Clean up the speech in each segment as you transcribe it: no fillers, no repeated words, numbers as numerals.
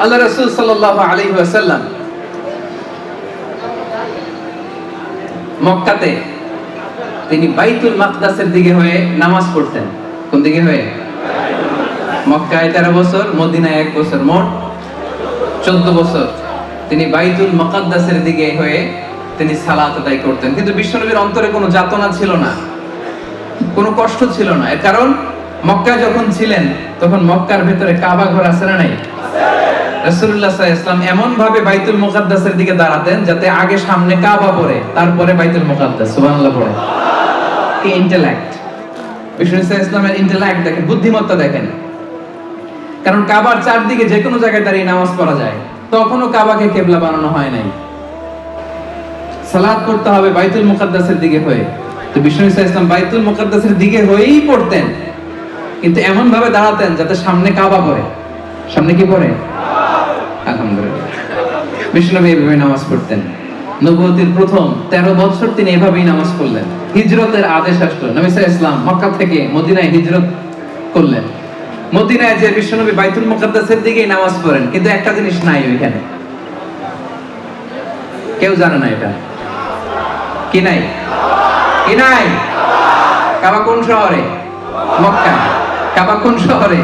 আল্লাহ রাসূল সাল্লাল্লাহু আলাইহি ওয়াসাল্লাম মক্কাতে তিনি বাইতুল মাকদাসের দিকে হয়ে নামাজ পড়তেন। কোন দিকে হয়ে? মক্কায় 13 বছর, মদিনায় 1 বছর, মোট 14 বছর তিনি বাইতুল মুকাদ্দাসের দিকে হয়ে তিনি সালাত আদায় করতেন। কিন্তু বিশ্বনবীর অন্তরে কোনো যাতনা ছিল না, কোনো কষ্ট ছিল না। এর কারণ মক্কায় যখন ছিলেন তখন মক্কার ভেতরে কাবা ঘর আছে না নাই? রাসূলুল্লাহ সাল্লাল্লাহু আলাইহি ওয়াসাল্লাম এমন ভাবে বাইতুল মুকাদ্দাসের দিকে দাঁড়াতেন যাতে আগে সামনে কাবা পড়ে, তারপরে বাইতুল মুকাদ্দাস। সুবহানাল্লাহ পড়ে। কি ইন্টেলেক্ট! বিশ্বনবী সাল্লাল্লাহু আলাইহি ওয়াসাল্লামের ইন্টেলেক্ট দেখেন, বুদ্ধিমত্তা দেখেন। কারণ কাবার চারদিকে যে কোনো জায়গায় দাঁড়িয়ে নামাজ পড়া যায়, তখনও কাবাকে কিবলা বানানো হয় নাই। সালাত করতে হবে বাইতুল মুকাদ্দাসের দিকে হয়ে। তো বিশ্বনবী সাল্লাল্লাহু আলাইহি ওয়াসাল্লাম বাইতুল মুকাদ্দাসের দিকে হয়েই পড়তেন, কিন্তু এমন ভাবে দাঁড়াতেন যাতে সামনে কাবা পড়ে। সামনে কি পড়ে? আলহামদুলিল্লাহ। বিশ্বনবী এইভাবে নামাজ পড়তেন। নবুয়তের প্রথম 13 বছর তিনি এভাবেই নামাজ পড়লেন। হিজরতের আদেশ আসলো, নবী সাল্লাল্লাহু আলাইহি ওয়াসাল্লাম মক্কা থেকে মদিনায় হিজরত করলেন। মদিনায় যে বিশ্বনবী বাইতুল মুকাদ্দাসের দিকেই নামাজ পড়েন, কিন্তু একটা জিনিস নাই ওইখানে। কেউ জানে না এটা কি নাই? কি নাই? কাবা কোন শহরে? মক্কা। কাবা কোন শহরে?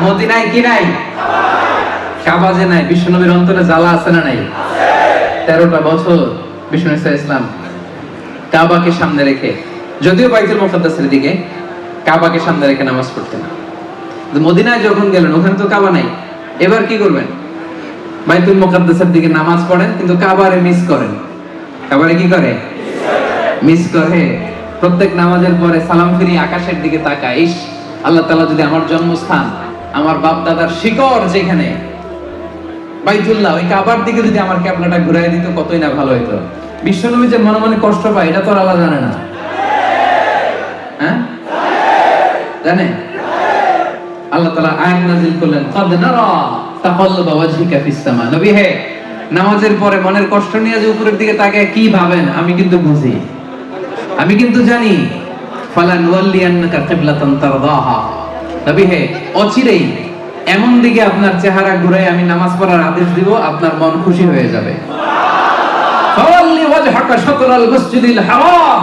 মদিনায়। কি নাই? কাবা যে নাই, বিশ্বনবীর অন্তরে জ্বালা আছে না নাই? 13টা বছর বিশ্বনবী সাল্লাল্লাহু আলাইহি ওয়াসাল্লাম কাবাকে সামনে রেখে, যদিও বাইতুল মুকাদ্দাসের দিকে, কাবাকে সামনে রেখে নামাজ পড়তেন। মদিনায় যখন গেলেন ওখানে তো কাবা নাই। এবার কি করবেন? বাইতুল মুকাদ্দাসের দিকে নামাজ পড়েন, কিন্তু কাবারে মিস করেন। কাবারে কি করে? মিস করে। প্রত্যেক নামাজের পরে সালাম ফিরিয়ে আকাশের দিকে তাকায়, ইস আল্লাহ তাআলা যদি আমার জন্মস্থান, আমার বাপ দাদার শিকড় যেখানে বাইতুল্লাহ, ওই কাবার দিকে যদি আমার কিবলাটা ঘুরায় দিত, কতই না ভালো হতো। বিশ্বনবী যে মনে মনে কষ্ট পায়, এটা তো আর আল্লাহ জানে না। হ্যাঁ, জানে? আল্লাহ তাআলা আয়াত নাযিল করলেন, ক্বাদ নারা তাকাল্লুবা ওয়াজহিকা ফিস সামা। নবী হে, নামাজের পরে মনের কষ্ট নিয়ে যে উপরের দিকে তাকায় কি ভাবেন আমি কিন্তু বুঝি, আমি কিন্তু জানি। ফালানুওয়াল্লিয়ান্নাকা কিবলাতান তারদাহা। নবী হে, অচিরেই এমন দিকে আপনার চেহারা ঘুরে আমি নামাজ পড়ার আদেশ দিব, আপনার মন খুশি হয়ে যাবে। ফাওয়াল্লি ওয়াজহাকা শাতরাল মসজিদিল হারাম।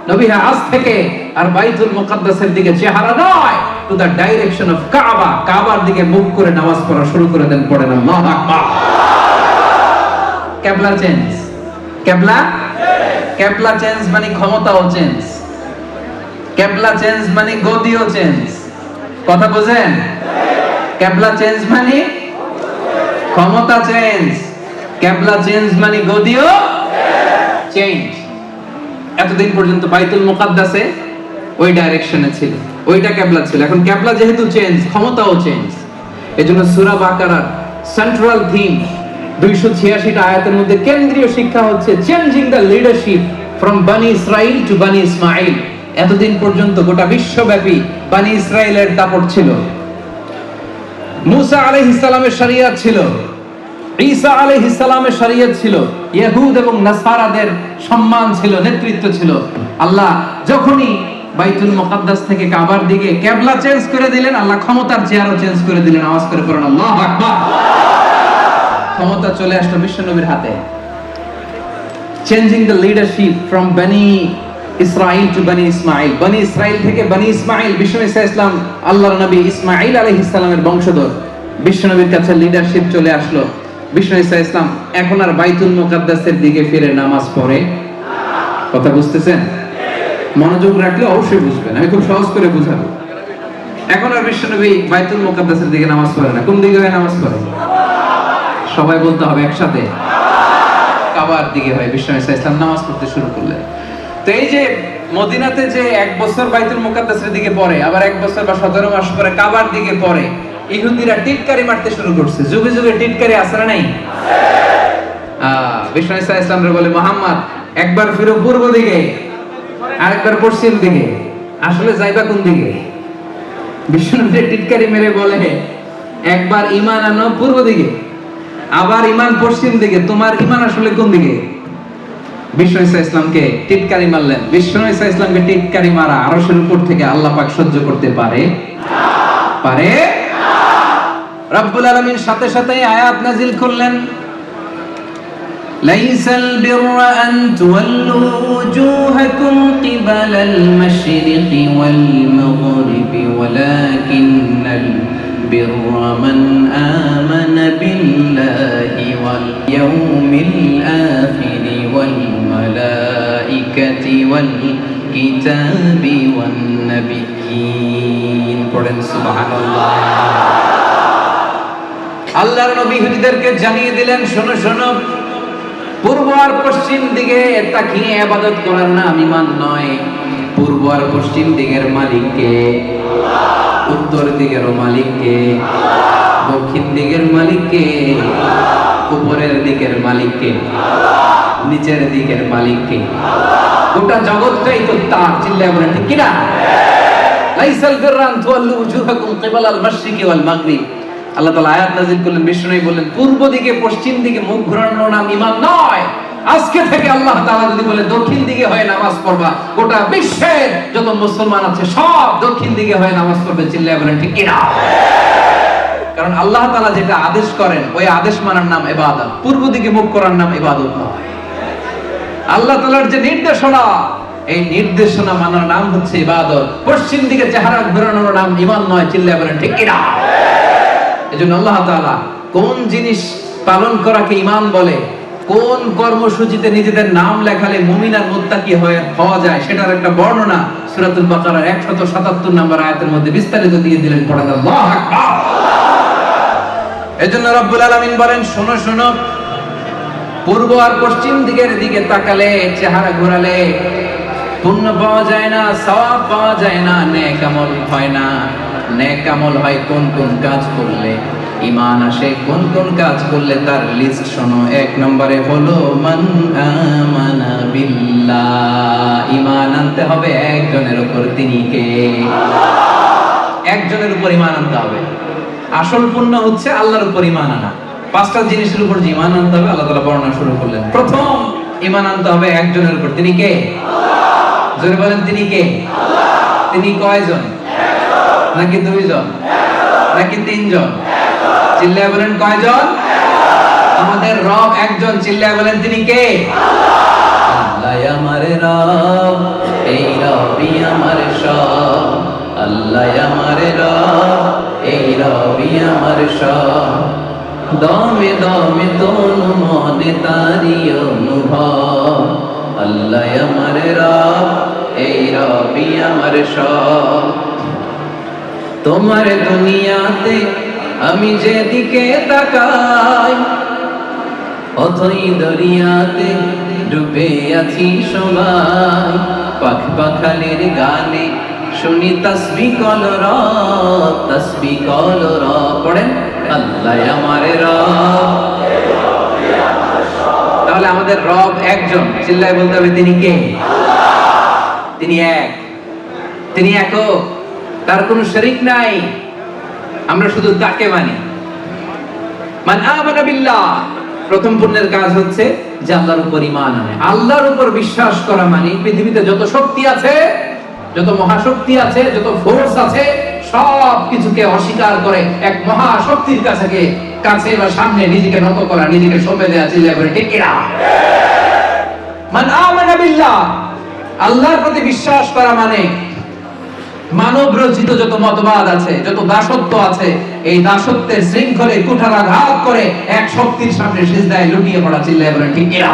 নবী হে, আজ থেকে আর বাইতুল মুকাদ্দাসের দিকে চেহারা নয়, টু দ্য ডাইরেকশন অফ কাবা, কাবার দিকে মুখ করে নামাজ পড়া শুরু করে দেন। পড়েন আল্লাহু আকবার। কিবলা চেঞ্জ। কিবলা চেঞ্জ মানে ক্ষমতাও চেঞ্জ। কিবলা চেঞ্জ মানে গদিও চেঞ্জ। কথা বুঝেন? কিবলা চেঞ্জ মানে ক্ষমতা চেঞ্জ, কিবলা চেঞ্জ মানে গদিও চেঞ্জ। এতদিন পর্যন্ত বাইতুল মুকাদ্দাসে ওই ডাইরেকশনে ছিল, ওইটা কিবলা ছিল। এখন কিবলা যেহেতু চেঞ্জ, ক্ষমতাও চেঞ্জ। এজন্য সূরা বাকারার সেন্ট্রাল থিম 286টা আয়াতের মধ্যে কেন্দ্রীয় শিক্ষা হচ্ছে চেঞ্জিং দ্য লিডারশিপ ফ্রম বানি ইসরাইল টু বানি ইসমাইল। এতদিন পর্যন্ত গোটা বিশ্বব্যাপী বানি ইসরাইলের দাপট ছিল। মুসা আলাইহিস সালামের শরিয়ত ছিল, ঈসা আলাইহিস সালামের শরিয়ত ছিল, ইহুদ এবং নাসারাদের সম্মান ছিল, নেতৃত্ব ছিল। আল্লাহ যখনই বাইতুল মুকাদ্দাস থেকে কাবার দিকে কিবলা চেঞ্জ করে দিলেন, আল্লাহ ক্ষমতার চেয়ারও চেঞ্জ করে দিলেন। আওয়াজ করে পড়ুন আল্লাহু আকবার। ক্ষমতা চলে আসলো বিশ্বনবীর হাতে। চেঞ্জিং দ্য লিডারশিপ ফ্রম বানি ইসরাইল টু বানি ইসমাইল। বানি ইসরাইল থেকে বানি ইসমাইল। বিশ্বনবী সাল্লাল্লাহু আলাইহি ওয়াসাল্লাম আল্লাহর নবী ইসমাইল আলাইহিস সালামের বংশধর। বিশ্বনবীর কাছে লিডারশিপ চলে আসলো। বিশ্বনবী সাল্লাল্লাহু আলাইহি ওয়াসাল্লাম এখন আর বাইতুল মুকাদ্দাসের দিকে ফিরে নামাজ পড়ে। কথা বুঝতেছেন? মনোযোগ রাখলে অবশ্যই বুঝবেন, আমি খুব সহজ করে বুঝাবো। এখন আর বিশ্বনবী বাইতুল মুকাদ্দাসের দিকে নামাজ পড়ে না। কোন দিকে হয় নামাজ পড়ে? সবাই বলতে হবে একসাথে, কাবার দিকে হয়। বিশ্বনবী সাল্লাল্লাহু আলাইহি ওয়াসাল্লাম নামাজ পড়তে শুরু করলেন। তো এই যে মদিনাতে যে 1 বছর বাইতুল মুকাদ্দাসের দিকে পড়ে, আবার 1 বছর বা 17 মাস পরে কাবার দিকে পড়ে, ইহুদিরা টিটকারি মারতে শুরু করছে। যুগে যুগে টিটকারি আছে না নাই? বিশ্বনবী সাল্লাল্লাহু আলাইহি ওয়াসাল্লাম বলে, মুহাম্মদ একবার ফিরো পূর্ব দিকে, আরেকবার পশ্চিম দিকে, আসলে যাইবা কোন দিকে? বিশ্বনবী টিটকারি মেরে বলে, একবার ঈমান আনো পূর্ব দিকে, আবার ঈমান পশ্চিম দিকে, তোমার ঈমান আসলে কোন দিকে? বিশ্বনবী সাল্লাল্লাহু আলাইহি ওয়াসাল্লামকে টিটকারি মারলেন। বিশ্বনবী সাল্লাল্লাহু আলাইহি ওয়াসাল্লামকে টিটকারি মারা আরশের উপর থেকে আল্লাহ পাক সহ্য করতে পারে? পারে? রব্বুল আলামিন সাথে সাথে আয়াত নাযিল করলেন, লাইসাল বিররা আন তুওয়াল্লু ওয়ুজুহাকুম কিবালাল মাশরিকি ওয়াল মাগরিবি ওয়ালাকিন্নাল বিররা মান আমানা বিল্লাহি ওয়াল ইয়াউমিল আখিরি ওয়াল মালাইকাতি ওয়াল কিতাবি ওয়ান নাবিয়্যিন। পড়েন সুবহানাল্লাহ। আল্লাহর নবী ইহুদিদেরকে জানিয়ে দিলেন, শোনো শোনো, পূর্ব আর পশ্চিম দিকে তাকিয়ে ইবাদত করার নাম ঈমান নয়। পূর্ব আর পশ্চিম দিকের মালিক কে? উত্তর দিকের মালিক কে? দক্ষিণ দিকের মালিক কে? উপরের দিকের মালিক কে? নিচের দিকের মালিক কে? গোটা জগৎটাই তো তার। চিল্লায় বলেন ঠিক কিনা? লাইসাল বিররা আন তুওয়াল্লু ওয়ুজুহাকুম কিবালাল মাশরিকি ওয়াল মাগরিব। আল্লাহ তাআলা আয়াত নাযিল করলেন, বিষ্ণু বললেন পূর্ব দিকে পশ্চিম দিকে মুখ ঘোরানোর নাম ঈমান নয়। আজকে থেকে আল্লাহ তাআলা যদি বলে দক্ষিণ দিকে হয়ে নামাজ পড়বা, গোটা বিশ্বের যত মুসলমান আছে সব দক্ষিণ দিকে হয়ে নামাজ পড়বে। চিল্লায় বলেন ঠিক কিনা? কারণ আল্লাহ তাআলা যেটা আদেশ করেন ওই আদেশ মানার নাম ইবাদত, পূর্ব দিকে মুখ করার নাম ইবাদত নয়। আল্লাহ তাআলার যে নির্দেশনা, এই নির্দেশনা মানার নাম হচ্ছে ইবাদত। পশ্চিম দিকে চেহারা ঘোরানোর নাম ঈমান নয়। চিল্লায় বলেন ঠিক কিনা? এজন্য আল্লাহ তাআলা কোন জিনিস পালন করাকে ঈমান বলে, কোন কর্মসূচিতে নিজেদের নাম লেখালে মুমিন আর মুত্তাকি হওয়া যায়, সেটার একটা বর্ণনা সূরাতুল বাকারার 177 নম্বর আয়াতের মধ্যে বিস্তারিত দিয়ে দিলেন। পড়েন আল্লাহু আকবার। এজন্য রব্বুল আলামিন বলেন, শোনো শোনো, পূর্ব আর পশ্চিম দিকের দিকে তাকালে, চেহারা ঘোরালে পুণ্য পাওয়া যায় না, সওয়াব পাওয়া যায় না, নেক আমল হয় না। নেক আমল হয় কোন কোন কাজ করলে ঈমান আসে, কোন কোন কাজ করলে তার লিস্ট শোনো। 1 নম্বরে হলো মান আমানা বিল্লাহ। ঈমান আনতে হবে একজনের উপর, তিনি কে? একজনের উপর ঈমান আনতে হবে। আসল পুণ্য হচ্ছে আল্লাহর উপর ঈমান আনা। 5টা জিনিসের উপর যে ঈমান আনতে হবে আল্লাহ তাআলা বর্ণনা শুরু করলেন। প্রথম, ঈমান আনতে হবে একজনের উপর, তিনি কে? জোরে বলেন, তিনি কে? তিনি কয়জন? নাকি 2 জন? নাকি 3 জন? চিল্লায় বলেন কয়জন? আমাদের রব একজন। চিল্লায় বলেন তিনি কে? আল্লাহ আমার রব, এই রবই আমার সব। আল্লাহ আমার রব, এই রবই আমার সব। দমে দমে তনু মনে তারি অনুভব। আল্লাহ আমার রব, এই রবই আমার সব। তোমার দুনিয়াতে আমি যেদিকে তাকাই, অথই দরিয়াতে ডুবে আছি সবাই। পাখ পাখালির গানে শুনি তাসবিহ কলরব, তাসবিহ কলরব। পড়েন, আল্লাহ আমার রব। তাহলে আমাদের রব একজন। চিল্লায় বলতে হবে তিনি কে? তিনি এক, তিনি একক, তার কোনো শরীক নাই। আমরা শুধু তাকে মানি। মান আমানা বিল্লাহ, প্রথম পুণ্যের কাজ হচ্ছে যে আল্লাহর উপর ঈমান আনে। আল্লাহর উপর বিশ্বাস করা মানে পৃথিবীতে যত শক্তি আছে, যত মহাশক্তি আছে, যত ফোর্স আছে, সব কিছুকে অস্বীকার করে এক মহাশক্তির কাছে বা সামনে নিজেকে নত করা, নিজেকে সঁপে দেওয়া। চিল্লায় বলে ঠিক কিনা? মান আমানা বিল্লাহ, আল্লাহর প্রতি বিশ্বাস করা মানে মানব রচিত যত মতবাদ আছে, যত দাসত্ব আছে, এই দাসত্বের শৃঙ্খলে কুঠারাঘাত করে এক শক্তির সামনে সিজদায় লুটিয়ে পড়া। চিল্লায় বলেন ঠিক কিনা?